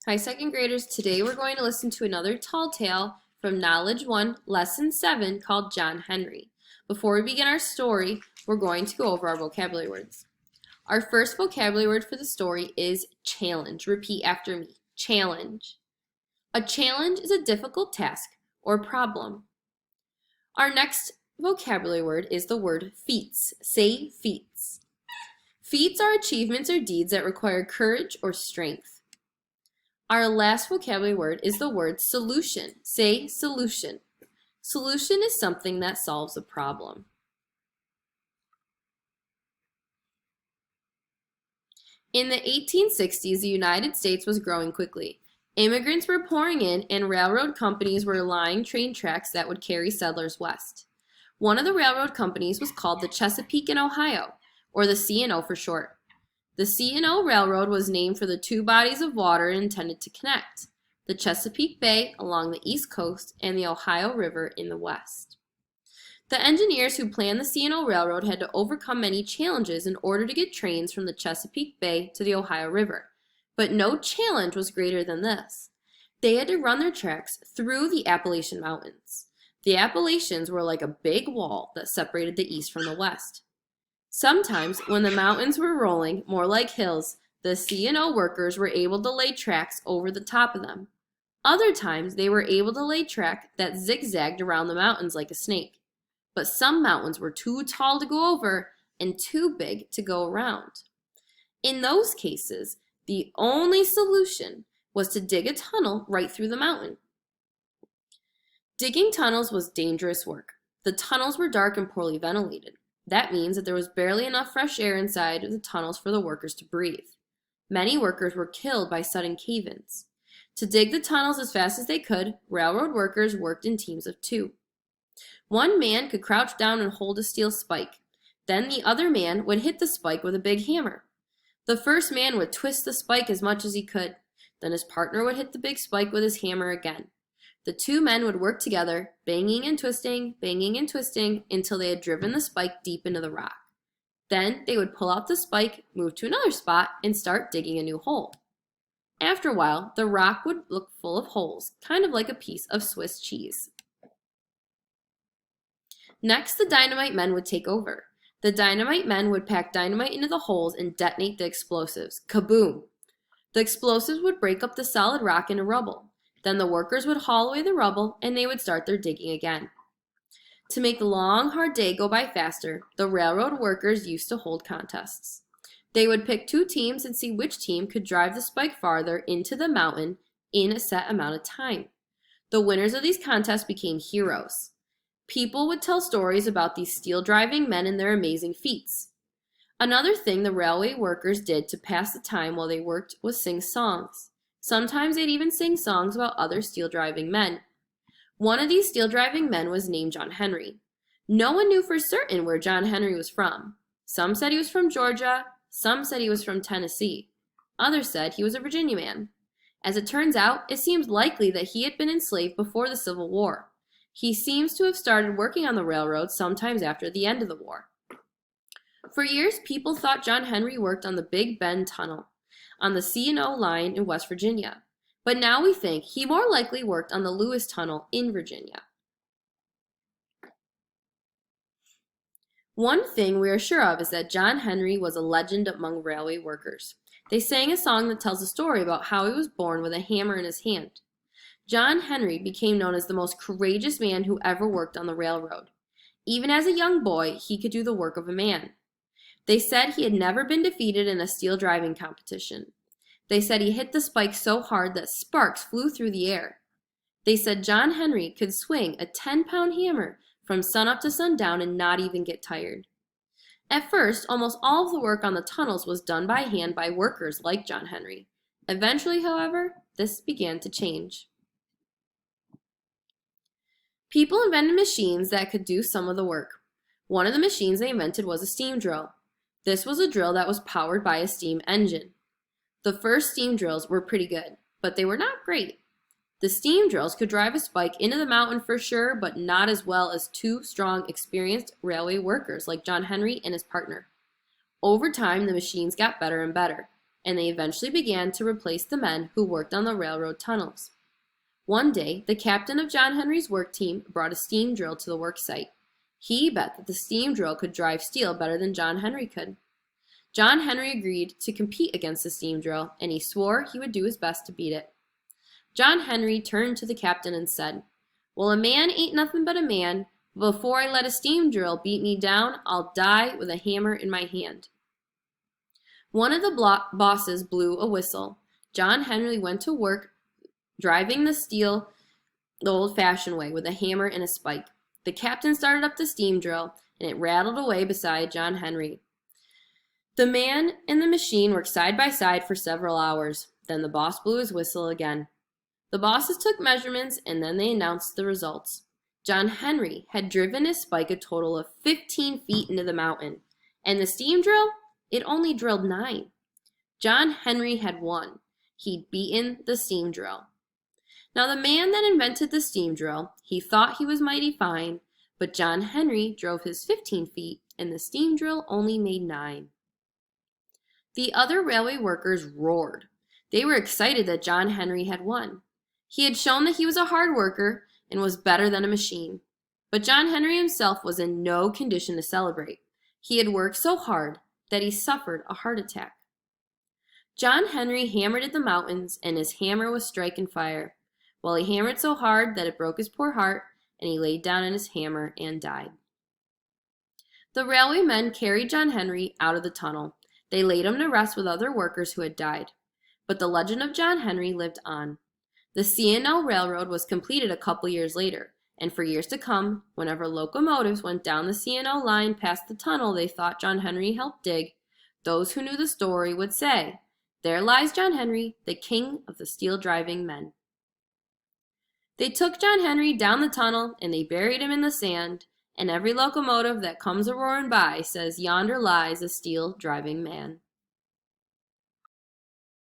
Hi, second graders. Today we're going to listen to another tall tale from Knowledge 1, Lesson 7, called John Henry. Before we begin our story, we're going to go over our vocabulary words. Our first vocabulary word for the story is challenge. Repeat after me. Challenge. A challenge is a difficult task or problem. Our next vocabulary word is the word feats. Say feats. Feats are achievements or deeds that require courage or strength. Our last vocabulary word is the word solution. Say solution. Solution is something that solves a problem. In the 1860s, the United States was growing quickly. Immigrants were pouring in, and railroad companies were laying train tracks that would carry settlers west. One of the railroad companies was called the Chesapeake and Ohio, or the C&O for short. The C&O Railroad was named for the two bodies of water intended to connect, the Chesapeake Bay along the east coast and the Ohio River in the west. The engineers who planned the C&O Railroad had to overcome many challenges in order to get trains from the Chesapeake Bay to the Ohio River. But no challenge was greater than this. They had to run their tracks through the Appalachian Mountains. The Appalachians were like a big wall that separated the east from the west. Sometimes, when the mountains were rolling, more like hills, the C&O workers were able to lay tracks over the top of them. Other times, they were able to lay track that zigzagged around the mountains like a snake. But some mountains were too tall to go over and too big to go around. In those cases, the only solution was to dig a tunnel right through the mountain. Digging tunnels was dangerous work. The tunnels were dark and poorly ventilated. That means that there was barely enough fresh air inside of the tunnels for the workers to breathe. Many workers were killed by sudden cave-ins. To dig the tunnels as fast as they could, railroad workers worked in teams of two. One man could crouch down and hold a steel spike. Then the other man would hit the spike with a big hammer. The first man would twist the spike as much as he could. Then his partner would hit the big spike with his hammer again. The two men would work together, banging and twisting, until they had driven the spike deep into the rock. Then they would pull out the spike, move to another spot, and start digging a new hole. After a while, the rock would look full of holes, kind of like a piece of Swiss cheese. Next, the dynamite men would take over. The dynamite men would pack dynamite into the holes and detonate the explosives. Kaboom! The explosives would break up the solid rock into rubble. Then the workers would haul away the rubble and they would start their digging again. To make the long, hard day go by faster, the railroad workers used to hold contests. They would pick two teams and see which team could drive the spike farther into the mountain in a set amount of time. The winners of these contests became heroes. People would tell stories about these steel-driving men and their amazing feats. Another thing the railway workers did to pass the time while they worked was sing songs. Sometimes they'd even sing songs about other steel-driving men. One of these steel-driving men was named John Henry. No one knew for certain where John Henry was from. Some said he was from Georgia, some said he was from Tennessee. Others said he was a Virginia man. As it turns out, it seems likely that he had been enslaved before the Civil War. He seems to have started working on the railroad sometimes after the end of the war. For years, people thought John Henry worked on the Big Bend Tunnel on the C&O line in West Virginia, but now we think he more likely worked on the Lewis Tunnel in Virginia. One thing we are sure of is that John Henry was a legend among railway workers. They sang a song that tells a story about how he was born with a hammer in his hand. John Henry became known as the most courageous man who ever worked on the railroad. Even as a young boy, he could do the work of a man. They said he had never been defeated in a steel driving competition. They said he hit the spike so hard that sparks flew through the air. They said John Henry could swing a 10-pound hammer from sunup to sundown and not even get tired. At first, almost all of the work on the tunnels was done by hand by workers like John Henry. Eventually, however, this began to change. People invented machines that could do some of the work. One of the machines they invented was a steam drill. This was a drill that was powered by a steam engine. The first steam drills were pretty good, but they were not great. The steam drills could drive a spike into the mountain for sure, but not as well as two strong, experienced railway workers like John Henry and his partner. Over time, the machines got better and better. and they eventually began to replace the men who worked on the railroad tunnels. One day, the captain of John Henry's work team brought a steam drill to the work site. He bet that the steam drill could drive steel better than John Henry could. John Henry agreed to compete against the steam drill, and he swore he would do his best to beat it. John Henry turned to the captain and said, "Well, a man ain't nothing but a man. Before I let a steam drill beat me down, I'll die with a hammer in my hand." One of the bosses blew a whistle. John Henry went to work driving the steel the old-fashioned way with a hammer and a spike. The captain started up the steam drill, and it rattled away beside John Henry. The man and the machine worked side by side for several hours. Then the boss blew his whistle again. The bosses took measurements, and then they announced the results. John Henry had driven his spike a total of 15 feet into the mountain, and the steam drill, it only drilled 9. John Henry had won. He'd beaten the steam drill. Now the man that invented the steam drill, he thought he was mighty fine, but John Henry drove his 15 feet, and the steam drill only made 9. The other railway workers roared. They were excited that John Henry had won. He had shown that he was a hard worker and was better than a machine. But John Henry himself was in no condition to celebrate. He had worked so hard that he suffered a heart attack. John Henry hammered at the mountains, and his hammer was striking fire. Well, he hammered so hard that it broke his poor heart, and he laid down on his hammer and died. The railway men carried John Henry out of the tunnel. They laid him to rest with other workers who had died. But the legend of John Henry lived on. The C&O Railroad was completed a couple years later, and for years to come, whenever locomotives went down the C&O line past the tunnel they thought John Henry helped dig, those who knew the story would say, "There lies John Henry, the king of the steel-driving men." They took John Henry down the tunnel, and they buried him in the sand, and every locomotive that comes a-roaring by says, "Yonder lies a steel-driving man."